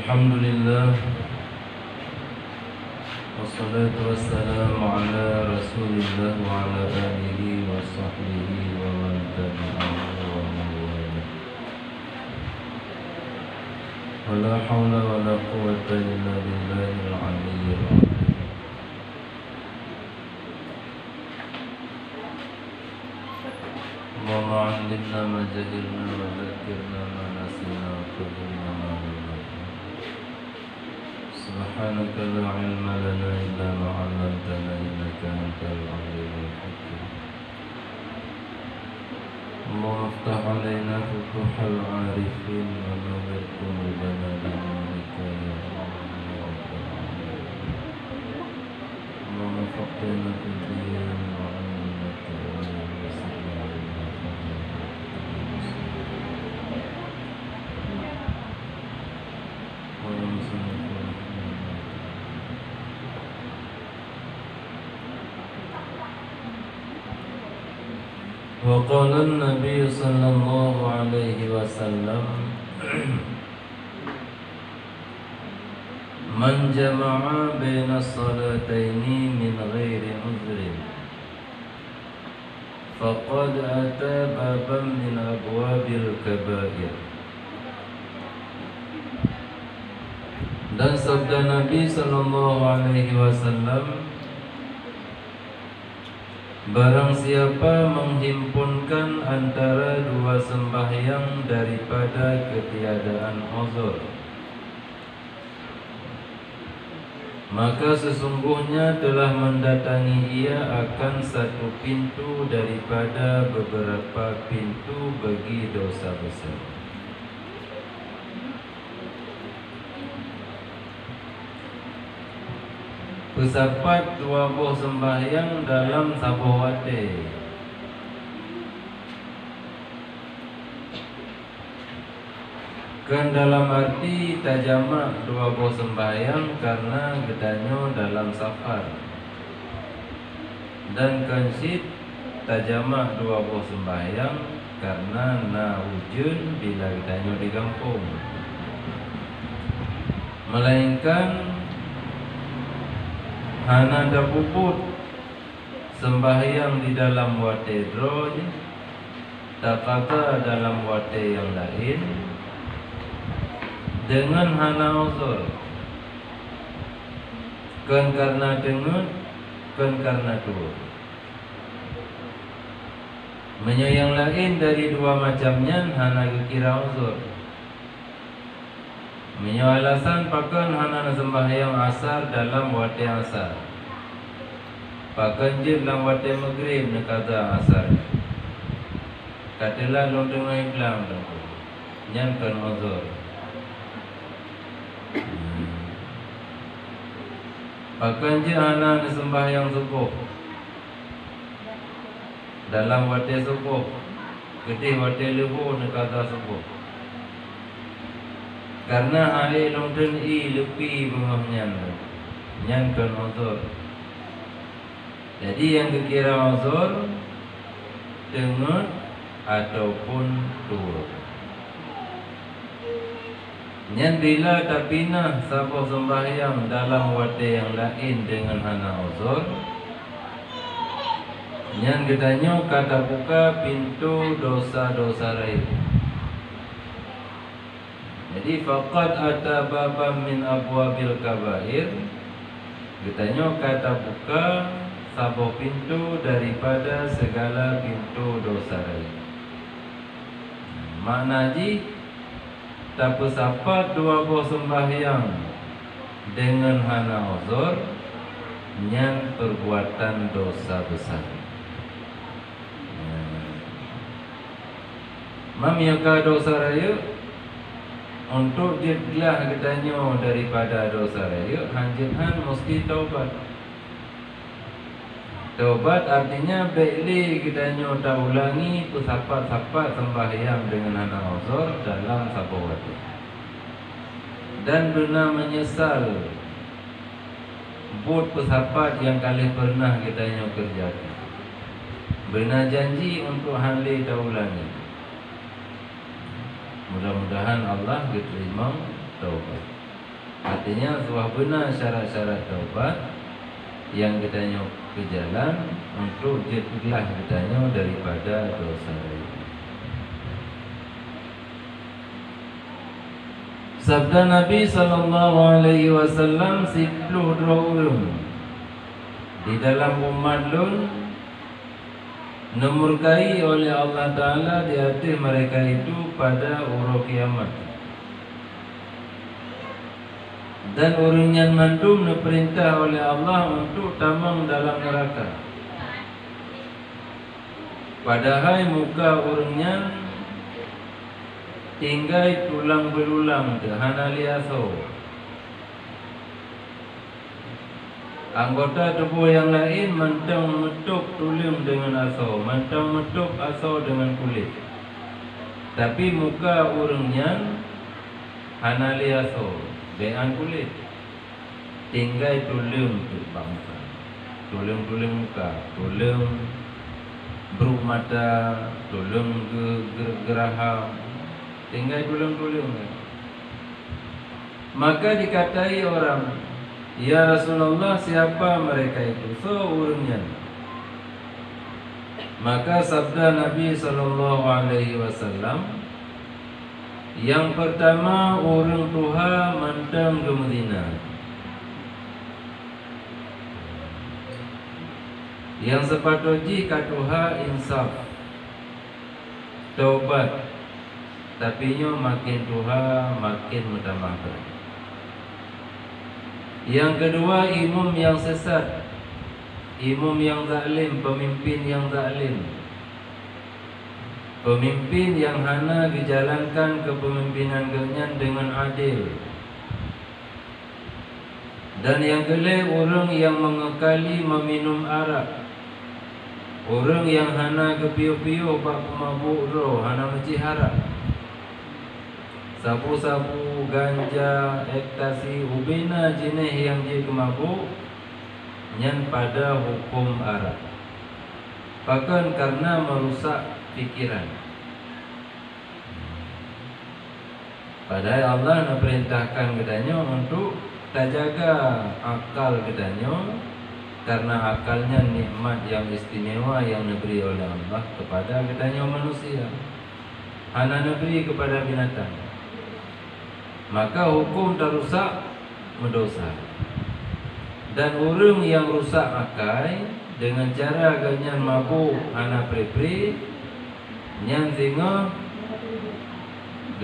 Alhamdulillah, wassalatu wassalamu ala rasulillah wa ala alihi wa sahbihi wa man tabi'ahu wa man wala. Wa la hawla wa la quwwata illa billahil aliyyil azim. Allahumma 'allimna ma jahilna wa dhakkirna ma nasina wa qulna ma سبحانك لا علم لنا إلا ما علمتنا إنك أنت العليم الحكيم. اللهم افتح علينا فتوح العارفين ونور قلوبنا بنورك يا الله يا رب العالمين. اللهم فقهنا في الدين وعلمنا التأويل وسهل علينا فضلك. وقال النبي صلى الله عليه وسلم من جمع بين الصلاتين من غير عذر فقد أتى بابا من أبواب الكبائر. Dan sabda Nabi sallallahu alaihi wasallam, barang siapa menghimpunkan antara dua sembahyang daripada ketiadaan uzur, maka sesungguhnya telah mendatangi ia akan satu pintu daripada beberapa pintu bagi dosa besar. Pesapat dua buah sembahyang dalam sabuh wate. Kan dalam arti tajamak dua buah sembahyang karena gedanyo dalam safar. Dan kansit tajamak dua buah sembahyang karena na wujud bila gedanyo di kampung. Melainkan hana ada puput sembahyang di dalam wate droj, tak kata dalam wate yang lain, dengan hana uzur, kan karena dengut, kan karena turut. Yang lain dari dua macamnya hana kira uzur. Alasan pakan hana sembahyang asar dalam wate asar, pakan je dalam wate maghrib nak kata asar. Katalah long tengah iblang tu, nyan kan uzur. Pakan je hana sembahyang subuh dalam wate subuh, gede wate lebu nak kata subuh. Karena air longten i lebih bengahnya nyan kan uzur. Jadi yang dikira uzur dengut ataupun turut. Nyan bila tak pinah sabuh sembahyang dalam wate yang lain dengan hana uzur, nyan gedanyo kata buka pintu dosa-dosa lain. Jadi faqad ata babam min abwabil kabair, katanya kata buka sabuh pintu daripada segala pintu dosa lain. Makna ji tak pesapat dua buah sembahyang dengan hana uzur nyan perbuatan dosa besar. Mam yaka dosa raya untuk dibelah katanya daripada dosa raya, hanjithan mesti taubat. Taubat artinya baiklah katanya tak ulangi pesapat-sapat sembahyang dengan hana uzur dalam sabuh waktu. Dan benar menyesal buat pesapat yang kali pernah katanya kerjakan. Benar janji untuk hal-hal tak ulangi. Mudah-mudahan Allah diterima taubat. Artinya suah benar syarat-syarat taubat yang kitanya ke jalan untuk jadilah kitanya daripada dosa itu. Sabda Nabi sallallahu alaihi wasallam 10 orang di dalam umat lun nemurkai oleh Allah Ta'ala di hati mereka itu pada urut kiamat. Dan orangnya mandum diperintah oleh Allah untuk tamang dalam neraka. Padahal muka orangnya tinggal tulang belulang hana liaso. Anggota tubuh yang lain mentang metuk tulang dengan aso, mentang metuk aso dengan kulit. Tapi muka orangnya hana liaso, dengan kulit. Tinggal tulang tu bangsa, tulang-tulang muka, tulang beruk mata, tulang geraham. Tinggal tulang-tulang. Maka dikatai orang, ya Rasulullah, siapa mereka itu? So orangnya. Maka sabda Nabi sallallahu alaihi wasallam, yang pertama orang Tuhan mandang ke Madinah. Yang sepatutnya katuha insaf, taubat. Tapi nyo makin Tuhan makin bertambah. Yang kedua imam yang sesat, imam yang zalim, pemimpin yang zalim, pemimpin yang hana dijalankan kepemimpinannya dengan adil. Dan yang kelima orang yang mengekali meminum arak, orang yang hana kepiu-piu bak pemabuk roh, hana menci harak. Sabu-sabu, ganja, ekstasi, ubina jenis yang dia kemabuk nyan pada hukum arak. Bahkan karena merusak fikiran. Padahal Allah nak perintahkan katanya untuk terjaga akal katanya, karena akalnya nikmat yang istimewa yang diberi oleh Allah kepada katanya manusia. Hana diberi kepada binatang. Maka hukum terusak mendosa. Dan orang yang rusak akal dengan cara ganyan mabuk anak prepri nyan sehingga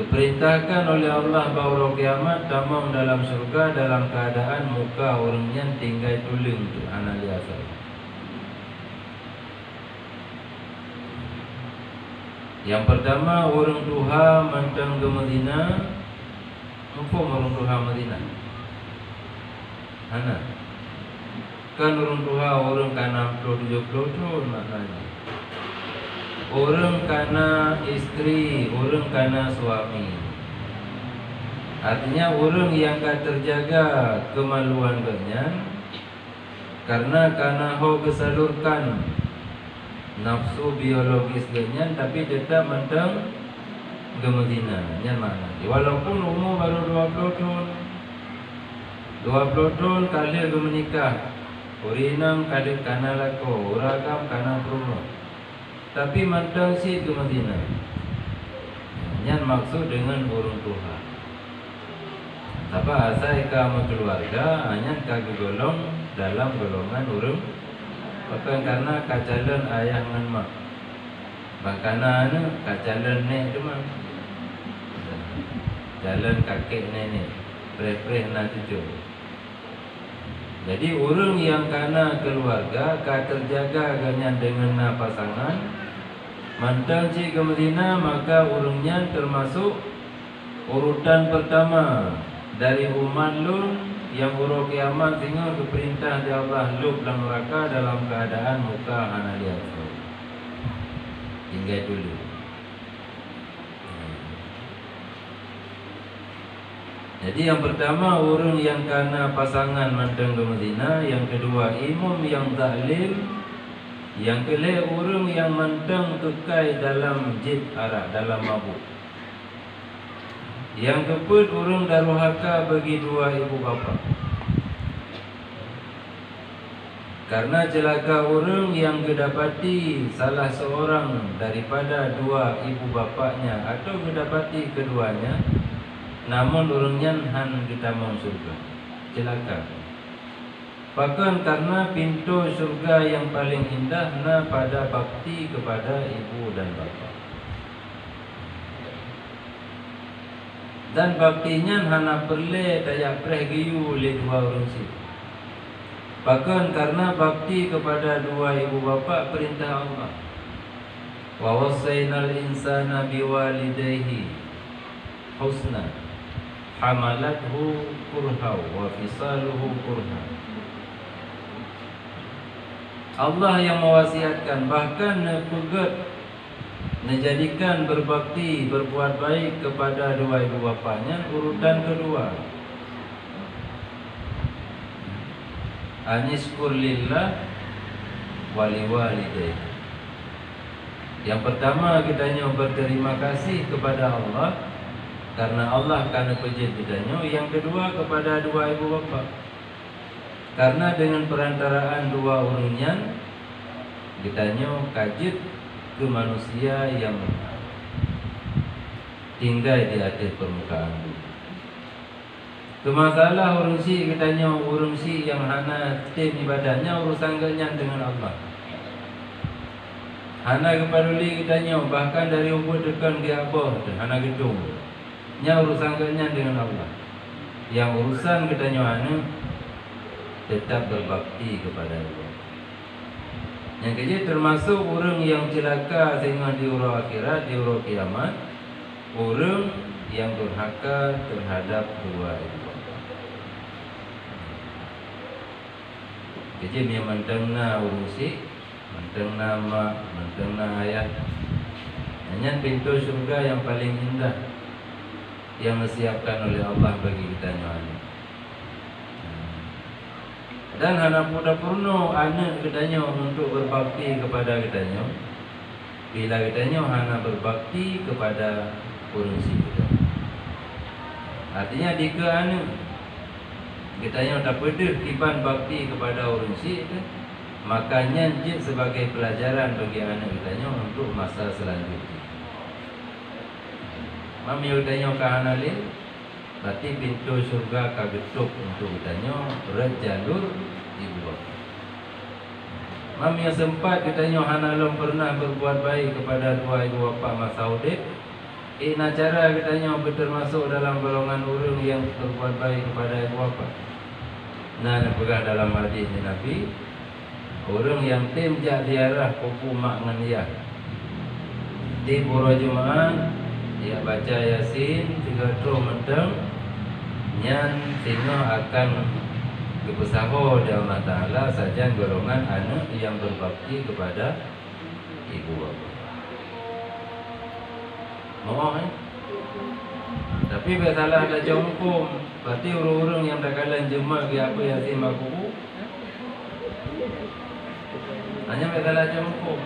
diperintahkan oleh Allah bahawa kiamat tamam dalam surga dalam keadaan muka orangnya tinggal tuling tu anak biasa. Yang pertama orang Tuhan mentang ke Madinah. Apa orang Tuhan Madinah? Anak. Kan orang Tuhan orang kana 70 tahun maknanya. Orang kana istri, orang kana suami. Artinya orang yang akan terjaga kemaluan kenyan karena ho kesalurkan nafsu biologis kenyan, tapi tetap mentang ke Madinah. Nyan mana? Walaupun umur baru 20 tahun, 20 tahun kali ke menikah, urinam kali kana lako, uragam kana perumah. Tapi mentang si ke Madinah. Nyan maksud dengan orang Tuhan. Apa asal kamu keluarga hanya kagak golong dalam golongan orang. Bahkan karena kacalan ayah dan mak. Bahkan kacalan nek cuma jalan kakek nenek, preh-preh nak cucu. Jadi orang yang kana keluarga ka terjaga dengan pasangan, mantang cik ke Madinah, maka orangnya termasuk urutan pertama dari umat lun yang urut kiamat sehingga keperintah di Allah lub dalam neraka dalam keadaan muka hana lihat. Tinggal dulu. Jadi yang pertama orang yang kana pasangan mantang ke Madinah, yang kedua imam yang zalim, yang ketiga orang yang mantang kekal dalam jid arak, dalam mabuk. Yang keput urang daruhaka bagi dua ibu bapa. Karena celaka orang yang kedapati salah seorang daripada dua ibu bapaknya atau kedapati keduanya, namun orangnya han kita mau surga. Celaka. Bahkan karena pintu surga yang paling indah na pada bakti kepada ibu dan bapa. Dan baktinya hana perle daya pregiu le dua orang si. Bahkan karena bakti kepada dua ibu bapa perintah Allah. Wa wasainal insana biwalidayhi husna hamalathu kurha wa fisaluhu kurha. Allah yang mewasiatkan, bahkan pegat menjadikan berbakti, berbuat baik kepada dua ibu bapanya urutan kedua. Anishkur lillah waliwalidayhi. Yang pertama kitanya berterima kasih kepada Allah karena Allah karena pejit kitanya. Yang kedua kepada dua ibu bapa, karena dengan perantaraan dua orangnya kitanya kajit ke manusia yang tinggal di atas permukaan bumi. Kemasalah orang si kitanya orang si yang hana tim ibadahnya urusan ganyan dengan Allah. Hana kepaduli kitanya bahkan dari ubud dekan dia apa hana gedung. Nya urusan ganyan dengan Allah. Yang urusan kitanya hana tetap berbakti kepada Allah. Yang kedua termasuk orang yang celaka sehingga di urang akhirat, di urang kiamat, orang yang durhaka terhadap dua ibu bapa. Jadi dia mentengna urusi, mentengna mak, mentengna ayah. Hanya pintu surga yang paling indah yang disiapkan oleh Allah bagi kita nyonya. Dan hana muda purno anak kitanya untuk berbakti kepada kitanya. Bila kitanya hana berbakti kepada orang si kita. Artinya jika anak kitanya tak pedih kiban bakti kepada orang si itu, makanya jid sebagai pelajaran bagi anak kitanya untuk masa selanjutnya. Mami kitanya kahanalin, berarti pintu surga kagetuk untuk kitanya berjalur ibu bapa. Mami yang sempat kitanya hana belum pernah berbuat baik kepada dua ibu bapa masa hidup. Ina cara kitanya termasuk dalam golongan orang yang berbuat baik kepada ibu bapa. Nah, pegang dalam hadis Nabi, orang yang tim jak diarah kupu mak ngan dia. Di pura Jumaat dia baca Yasin 3 mentang nyan sehingga akan kebesaran dari Allah Ta'ala saja golongan anak yang berbakti kepada ibu bapa. Mau tapi bersalah ada jongkong, berarti orang-orang yang tak kalah jemaah ke apa yang Yasin makuku hanya bersalah jongkong.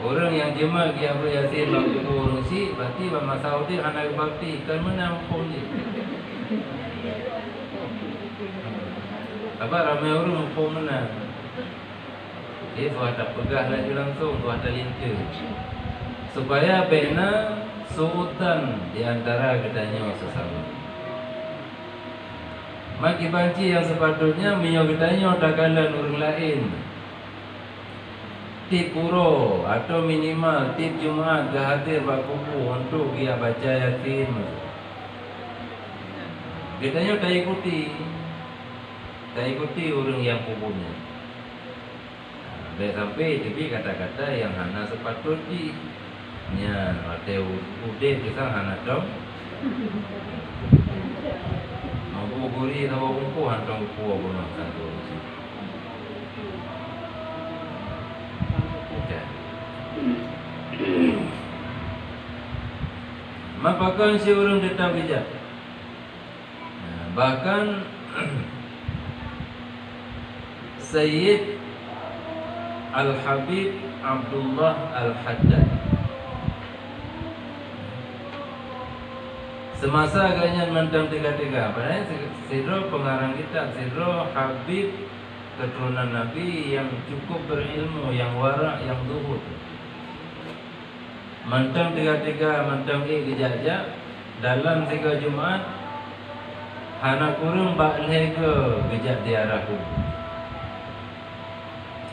Orang yang jemaah ke apa yang Yasin makuku orang si, berarti masa udah anak bakti kan mana hukum dia. Apa ramai orang hukum mana? Dia tuah tak pegah lagi langsung, tuah tak lintir. Supaya bina suutan di antara kitanya sesama. Maki banci yang sepatutnya minyo kitanya takalan orang lain. Tip puro atau minimal tip Jumaat ke hadir bakuku untuk dia baca Yasin. Kitanya tak ikuti orang yang kubunya. Baik sampai tapi kata-kata yang hana sepatutnya. Nya ate ude kita hana dong. Mau guri tahu buku hantong buku bono satu. Mapakan si orang tetap bijak. Bahkan Sayyid Al-Habib Abdullah Al-Haddad Semasa agaknya mentang tiga-tiga, padahal Sidro pengarang kitab, Sidro Habib keturunan Nabi yang cukup berilmu, yang warak, yang zuhud. Mentang tiga-tiga, mentang gejajak dalam 3 Jumaat, hana kurung bakleh ke gejak diarah ku.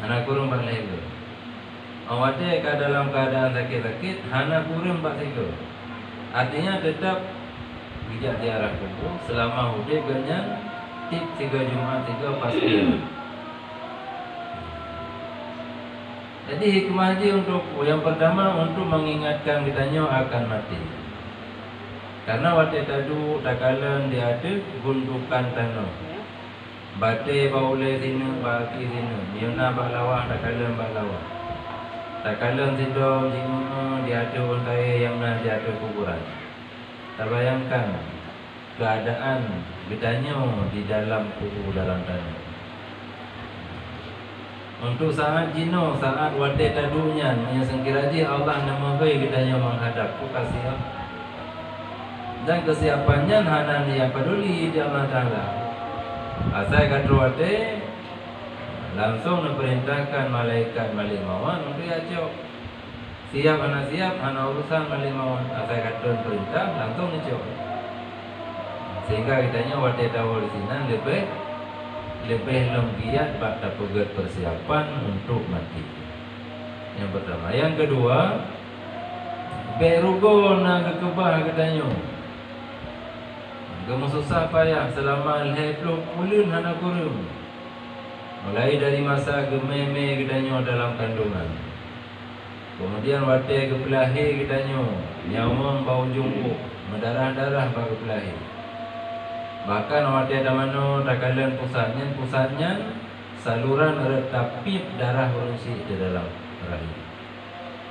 Hana kurung bakleh ke. Awate ka dalam keadaan sakit-sakit, hana kurung bakleh ke. Artinya tetap bijak diarah kubur selama hidup ganyan tip 3 Jumaat 3 pasti. Jadi hikmah haji untuk yang pertama untuk mengingatkan kitanya akan mati. Karena waktu tadu takalan dia ada gundukan tanah. Bate baule sini baki sini. Miuna baklawah takalan baklawah. Takalan sidom jimu dia ada untai yang nak dia ada kuburan. Terbayangkan keadaan bedanya di dalam kubur dalam tanah. Untuk saat jino, saat wadah tadunya, yang sengkiraji Allah nama baik bedanya menghadap ku kasih. Dan kesiapannya hana dia peduli di Allah Ta'ala. Asal kata wadah langsung diperintahkan malaikat malimawan untuk ajak. Siap hana siap, hana urusan malimawan. Asal kata perintah langsung ajak. Sehingga kitanya wadah tahu di sini lebih lenggiat bak dapat persiapan untuk mati. Yang pertama, yang kedua, berugo na kekebah katanya. Kamu susah payah selama 20 bulan hana kurung. Mulai dari masa gememe katanya dalam kandungan. Kemudian waktu kepelahi katanya, nyawa bau jungkuk, mendarah-darah bau kepelahi. Bahkan waktu ada mana takalan pusatnya saluran retapip darah berunsur di dalam rahim.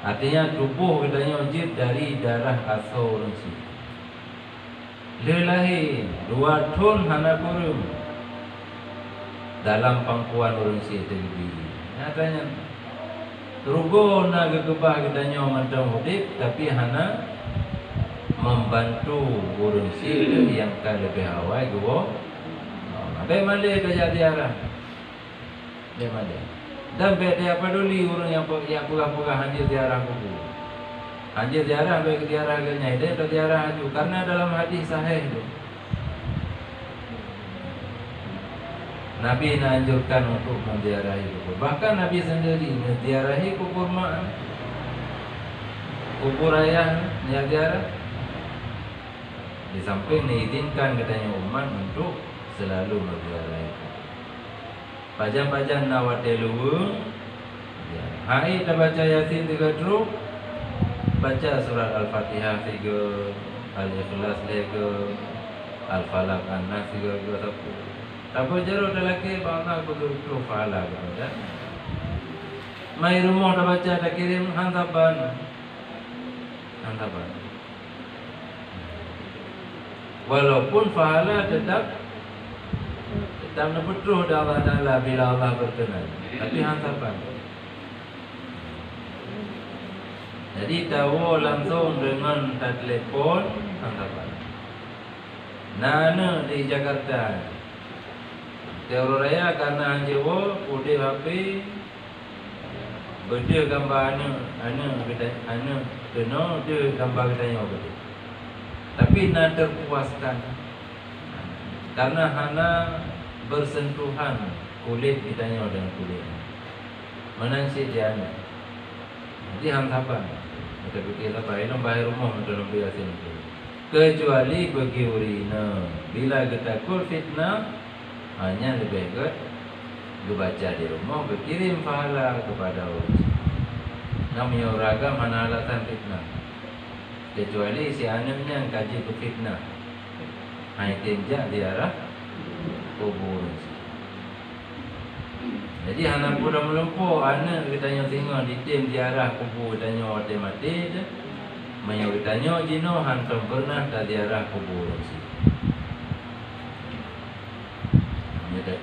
Artinya tubuh katanya wujud dari darah asal berunsur. Lelahi 2 ton hana kurung dalam pangkuan berunsur terlebih. Katanya terugo na kekebah katanya macam hudip tapi hana membantu berunsur yang lebih awal gua. Baik mana kerja diarah. Baik mana. Dan baik dia peduli orang yang pura-pura hadir diarah kubur. Hadir diarah baik diarah ganya dia atau diarah haju karena dalam hadis sahih itu Nabi anjurkan untuk menziarahi kubur. Bahkan Nabi sendiri menziarahi kubur mak, kubur ayah yang ziarah. Di samping diizinkan katanya umat untuk selalu menziarahi. Pajang-pajang nawate luhur. Hai kita baca Yasin 3 truk, baca surat Al-Fatihah 3, Al-Ikhlas 3, Al-Falaq An-Nas 3 sapu. Tapi jero lelaki bangga begitu faala kepada. Mai rumah dah baca dah kirim hantaban. Walaupun pahala tetap betul dah Allah Ta'ala bila Allah berkenan. Tapi hantapan. Jadi tahu langsung dengan telefon hantapan. Nana di Jakarta. Teori raya karena anjewo udah habis beda gambar anu kena dia gambar katanya betul. Tapi nak terpuaskan karena hana bersentuhan kulit kitanya dengan kulit. Menangsi dia ni. Jadi hantapan. Kita fikir apa? Ini bahaya rumah untuk lebih asin. Kecuali bagi urina. Bila kita takut fitnah, hanya lebih baik dibaca di rumah, berkirim pahala kepada orang. Namanya ragam mana alasan fitnah. Kecuali si anaknya yang kaji ke fitnah. Hanya tinjak di arah kubur. Jadi anak pura melumpuh, anak kitanya tengok di tim di arah kubur kitanya mati-mati je. Maya kitanya jino hantam pernah tak di arah kubur.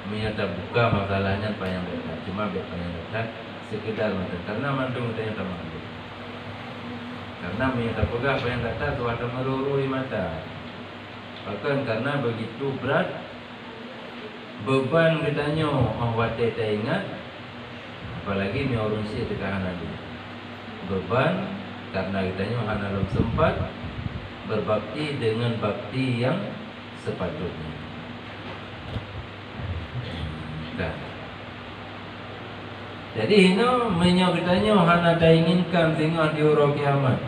Maya tak buka masalahnya apa yang dekat. Cuma apa yang dekat sekedar macam karena mantung kitanya tak mampu. Karena Maya tak pegang apa yang dekat tu ada merurui mata. Bahkan karena begitu berat beban katanya wadah tak ingat, apalagi ni orang si dekat hana dulu. Beban karena katanya hana belum sempat berbakti dengan bakti yang sepatutnya. Dah. Jadi ini menyok katanya hana tak inginkan tengok di orang kiamat.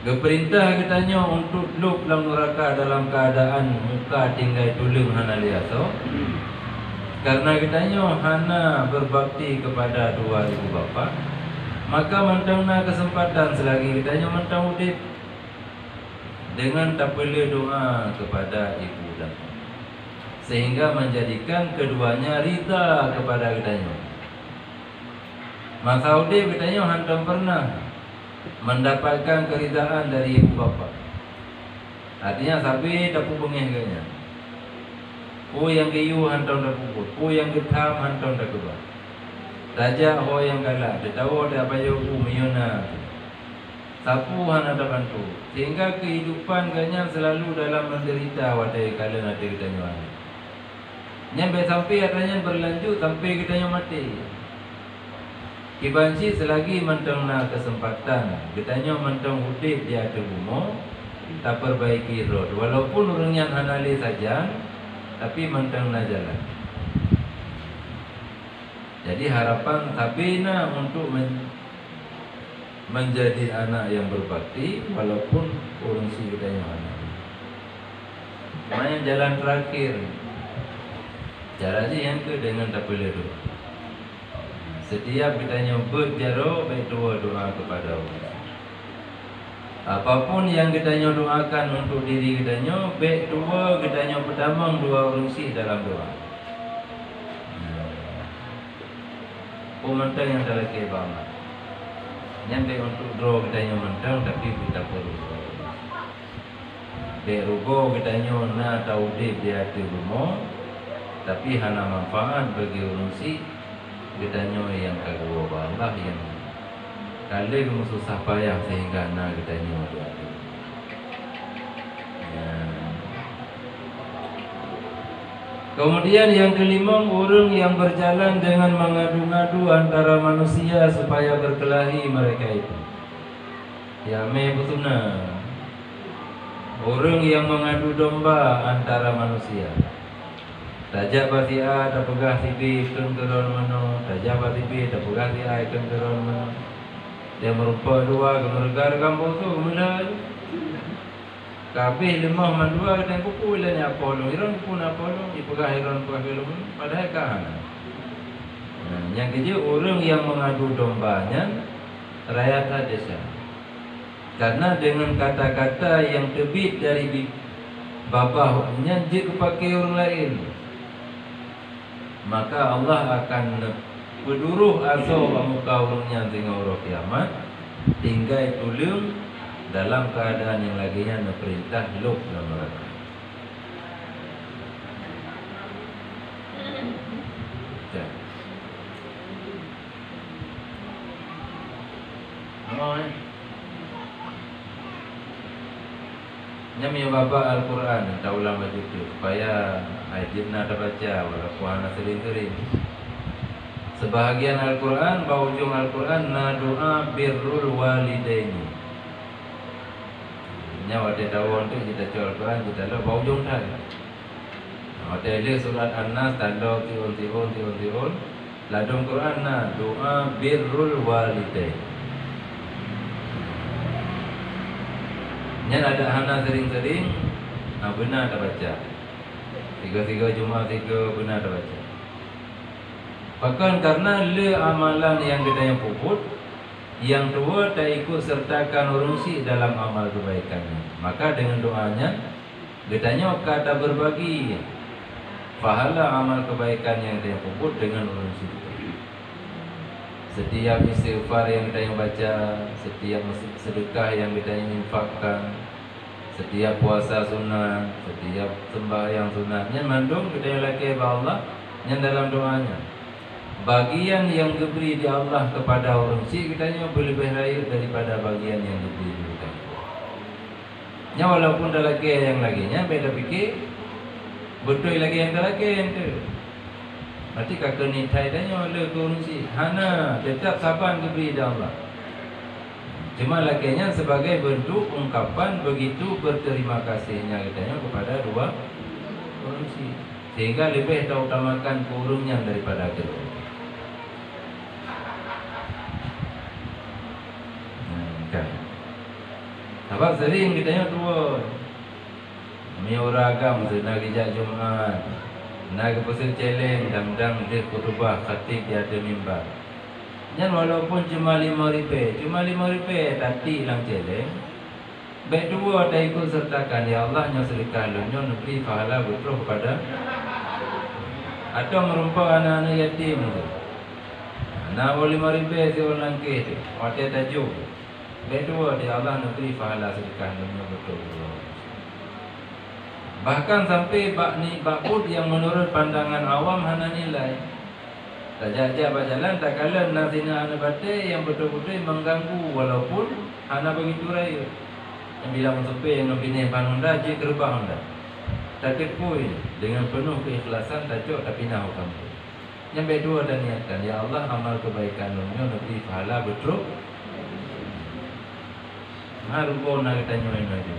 Keperintah katanya untuk duduk dalam neraka dalam keadaan muka tinggal tulung hana lihat so. Karena katanya hana berbakti kepada dua ibu bapa, maka mentangna kesempatan selagi katanya mentang udip dengan tak perlu doa kepada ibu dan bapa, sehingga menjadikan keduanya rida kepada katanya. Masa udip katanya hantam pernah mendapatkan keridaan dari ibu bapa. Artinya sampai dapat bengih kayaknya. Oh yang kayu hantam dah pukul, oh yang getam hantam dah keluar. Raja oh yang galak, dia tahu dia apa yang miyona. Sapu hana dah bantu. Sehingga kehidupan kayaknya selalu dalam menderita wadai kala ada kitanya. Nyampe sampai katanya berlanjut sampai kitanya mati. Kibanci selagi mentang na kesempatan, katanya mentang udip dia ada rumah, tak perbaiki road. Walaupun orangnya hanali saja, tapi mentang na jalan. Jadi harapan Sabina untuk menjadi anak yang berbakti, walaupun orang si katanya anak. Main jalan terakhir, cara yang ke dengan tak boleh doa. Setiap kitanya berjaro baik doa kepada Allah. Apapun yang kitanya doakan untuk diri kitanya, baik dua kitanya pertama dua urungsi dalam doa. Mentang yang dalam kebangan. Nyampe untuk doa kitanya mentang tapi kita perlu. Baik rugo kitanya na tahu dia ada rumah, tapi hana manfaat bagi urungsi. Kitanya yang kagak Allah yang kali susah payah sehingga nak kitanya doa. Ya. Kemudian yang kelima, orang yang berjalan dengan mengadu-ngadu antara manusia supaya berkelahi mereka itu. Ya betulna. Orang yang mengadu domba antara manusia. Tajak pasti A, tak pegah si B, ikut keron mana. Tajak pasti B, tak pegah si A, ikut keron mana. Dia merupakan dua, kemergar kampung tu, kemudian kabeh lemah mandua, dan kuku ilan yang Apollo. Iran pun Apollo, dipegah Iran pegah film. Padahal kan. Yang kecil, orang yang mengadu dombanya, rakyat desa. Karena dengan kata-kata yang terbit dari babahnya, jika pakai orang lain, maka Allah akan berduruh asal muka orangnya tengok orang kiamat, tinggal tulung dalam keadaan yang laginya perintah luk dalam neraka. Nyami bapa Al-Quran, tak ulang baca itu supaya ajibna ada baca walaupun anak sering-sering. Sebahagian Al-Quran, ujung Al-Quran, na doa birrul walidaini. Nyawa dia dawon tu kita jual Al-Quran, kita lo ujung dah. Ada surat An-Nas, tanda tiun. Ladung Quran na doa birrul walidaini. Yang ada hana sering-sering, benar tak baca. Tiga Jumaat benar tak baca. Bahkan karena le amalan yang kita yang puput, yang dua tak ikut sertakan urungsi dalam amal kebaikannya. Maka dengan doanya, katanya kata berbagi pahala amal kebaikan yang kita puput dengan urungsi. Setiap istighfar yang kita yang baca, setiap sedekah yang kita yang infakkan, setiap puasa sunnah, setiap sembahyang sunnah, yang mandung kita yang laki Allah, yang dalam doanya. Bagian yang diberi di Allah kepada orang si kita yang lebih baik daripada bagian yang diberi di kita. Nya walaupun dah lagi yang laginya beda fikir betul lagi yang dah lagi yang tu. Berarti kakak ni thai dah nyola kurungsi. Hana tetap saban diberi dah Allah. Cuma lakinya sebagai bentuk ungkapan begitu berterima kasihnya katanya kepada dua kurungsi. Sehingga lebih terutamakan kurungnya daripada kedua. Kan? Sebab sering kitanya dua miuragam nak kerja Jumaat, nak pasal celeng dang-dang dia khutbah khatib dia ada mimbar. Dan walaupun cuma 5 ribu, tadi lang celeng. Baik dua tak ikut sertakan ya Allah nya sedekah lunyo negeri pahala betul kepada atau merumpah anak-anak yatim tu. Nak 5 ribu dia orang langkih tu, waktu tajuk. Baik dua dia Allah negeri pahala sedekah lunyo betul. Bahkan sampai bakut yang menurut pandangan awam hana nilai. Tak jajak berjalan tak kala nasina anak batai yang betul-betul mengganggu walaupun hana begitu raya. Yang bilang supaya yang bini panunda je kerbah honda. Tak kekui dengan penuh keikhlasan tajuk tapi nak kamu. Yang berdua dan niatkan ya Allah amal kebaikan dunia nanti pahala betul. Harubo nak tanya aja.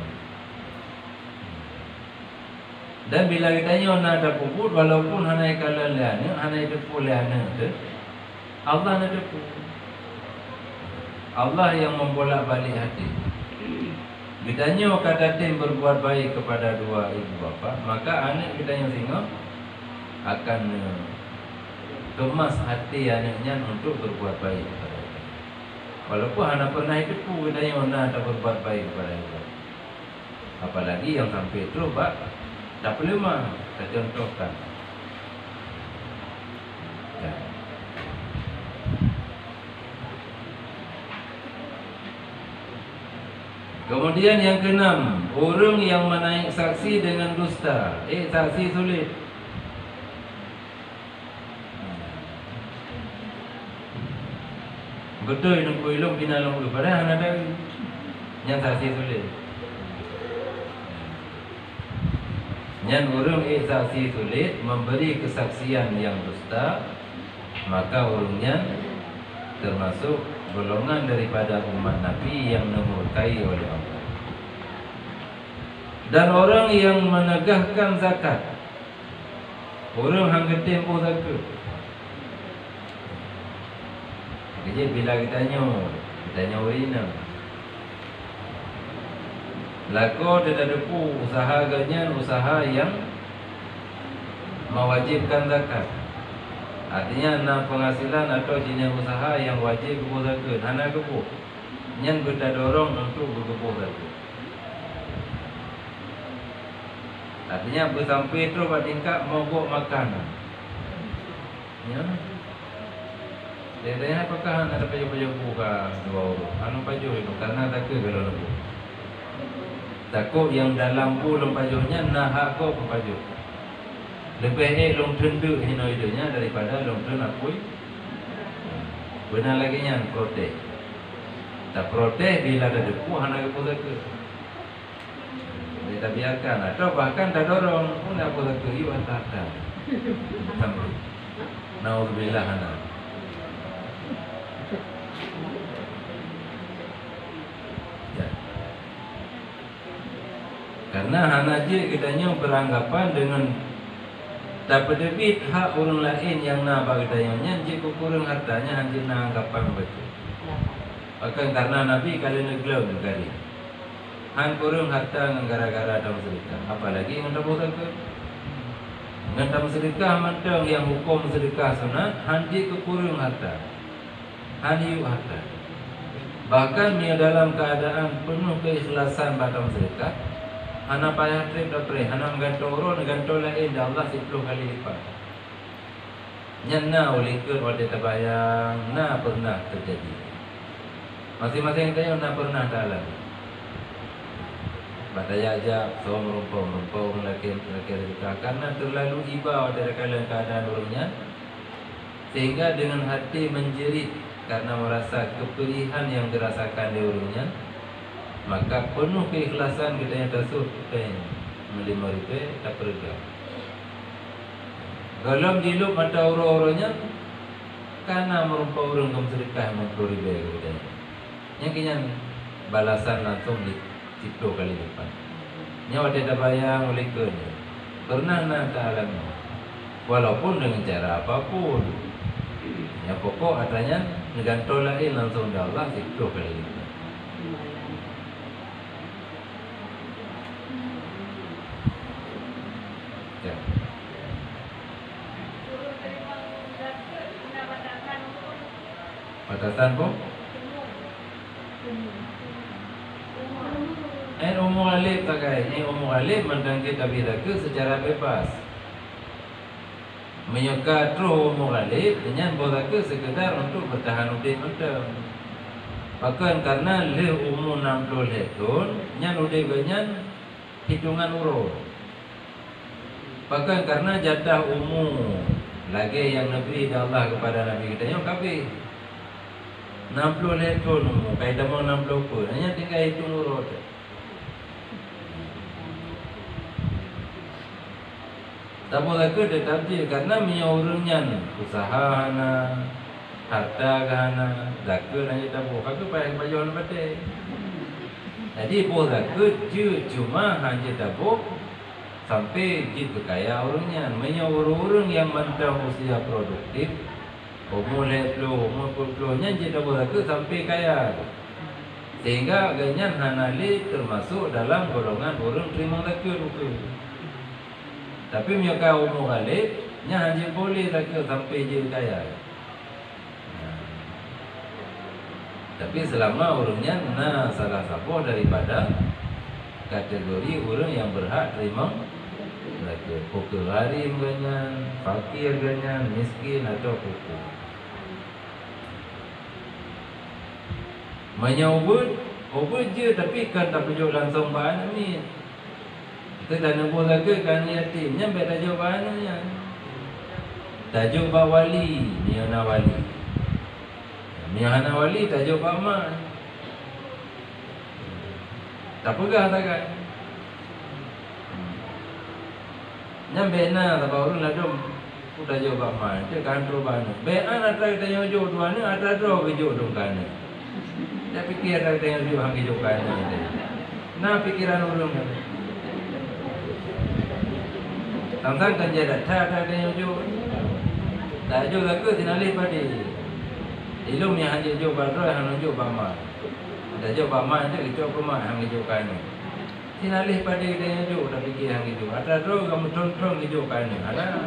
Dan bila kita nak ada puput walaupun hana kalah lana, hana itu pulana tu, Allah nak depu. Allah yang membolak-balik hati. Ditanya kata tim berbuat baik kepada dua ibu bapa, maka anak kita yang singa akan kemas hati anaknya untuk berbuat baik kepada kita. Walaupun hana pernah depu kita yang nak berbuat baik kepada kita. Apalagi yang sampai terus tak perlu mah, kita contohkan. Ya. Kemudian yang keenam, orang yang menaik saksi dengan dusta. Saksi sulit. Betul nak ilmu bina lalu. Padahal ada yang saksi sulit. Yang orang saksi sulit memberi kesaksian yang dusta, maka orangnya termasuk golongan daripada umat Nabi yang dimurkai oleh Allah. Dan orang yang menegakkan zakat, orang hangga tempoh zakat. Jadi bila kita tanya original. Lako tidak depu usaha ganyan usaha yang mewajibkan zakat. Artinya enam penghasilan atau jenis usaha yang wajib kepo zakat. Hana kepo. Yang kita dorong untuk berkepo zakat. Artinya bersampai terus pada tingkat mogok makanan. Ya. Dia tanya apakah ada paju-paju buka dua orang. Anu paju itu karena zakat kalau lebu. Takut yang dalam pulang pajuhnya nak kau pajuh. Lebih long tendu hino idenya daripada long ten akui. Benar lagi nya protes. Tak protes bila ada depu hana ke pusaka. Kita biarkan atau bahkan tak dorong pun nak pusaka iwan tata. Sampai. Nauzubillah hana. Karena hanaji kitanya beranggapan dengan dapat debit hak orang lain yang nak bagi tayangnya, jika kurang hartanya hanya nak anggapan betul. Bahkan karena Nabi kali neglau negari, han kurang harta gara-gara dalam sedekah. Apalagi yang dalam sedekah, dengan dalam sedekah mantang yang hukum sedekah sunat, hanya kekurang harta, hanya harta. Bahkan dia dalam keadaan penuh keikhlasan dalam sedekah. Hana payah trip dapre, hana gantung orang, gantung lain dah Allah 10 kali lipat. Nyana ulikur wadi tabayang, na pernah terjadi. Masing-masing tayo na pernah dalam. Bataya aja, so merumpau laki karena terlalu iba dari keadaan orangnya, sehingga dengan hati menjerit karena merasa kepedihan yang dirasakan di orangnya. maka penuh keikhlasan kita yang tasuk kita menerima ribe tak perga. Kalau diluk mata orang-orangnya karena merupakan orang yang sedekah mengkau ribe kita. Yang kini balasan langsung di cipto kali depan. Nyawa tidak bayang oleh kerja. Pernah nak alam, walaupun dengan cara apapun. Yang pokok adanya negantol lain langsung dari Allah cipto kali depan. Ya. Batasan pun? Umur alif tak kaya. Umur alif mendangkit abidaka secara bebas. Menyuka terus umur alif dengan bodaka sekedar untuk bertahan udih mentang. Bahkan karena le umur 60 tahun, nyan udih banyak hitungan urut. Bahkan karena jatah umur lagi yang Nabi Allah kepada Nabi kita yang kabeh 60 tahun umur, kaidah mau 60 pun, hanya tinggal hitung urut. Tak boleh ke tetapi karena menyaurungnya usaha na harta gana zakir hanya tak boleh ke payah bajuan bate. Jadi boleh ke cuma hanya tak boleh sampai gitu kaya orangnya. Menyaurung yang mentang usia produktif, umur 40-nya jadi boleh ke sampai kaya. Sehingga ganyan hanali termasuk dalam golongan orang terima zakir itu. Tapi mereka umur balik, nya hanya boleh zakir sampai je kaya. Tapi selama orangnya salah satu daripada kategori orang yang berhak terima zakir. Pukul gharib ganyan, fakir ganyan, miskin atau pukul. Menyambut, je tapi kan tak pujuk langsung bahan ni. Kita dah nombor zakir kan yatim, nyampe tajuk bahannya. Tajuk Pak Wali, Miana Wali. Miana Wali tajuk Pak Mak. Tak pegah takkan. Nyampe tak baru lah dom. Tajuk Pak Mak, dia kantor bahan. Bean ada tanya jo dua ni, ada dua kejuk dong kan. Dia fikir ada tanya jo hang kejuk kan. Nah pikiran orang kan. Tentang kan jadi ada yang jo, tak jo laku tinalih pada ilmu yang hanya jo baru yang jo bama, ada jo bama itu jo bama yang jo kan, tinalih pada yang jo tapi kira yang jo, ada jo kamu tonton jo kan, ada,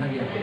lagi apa?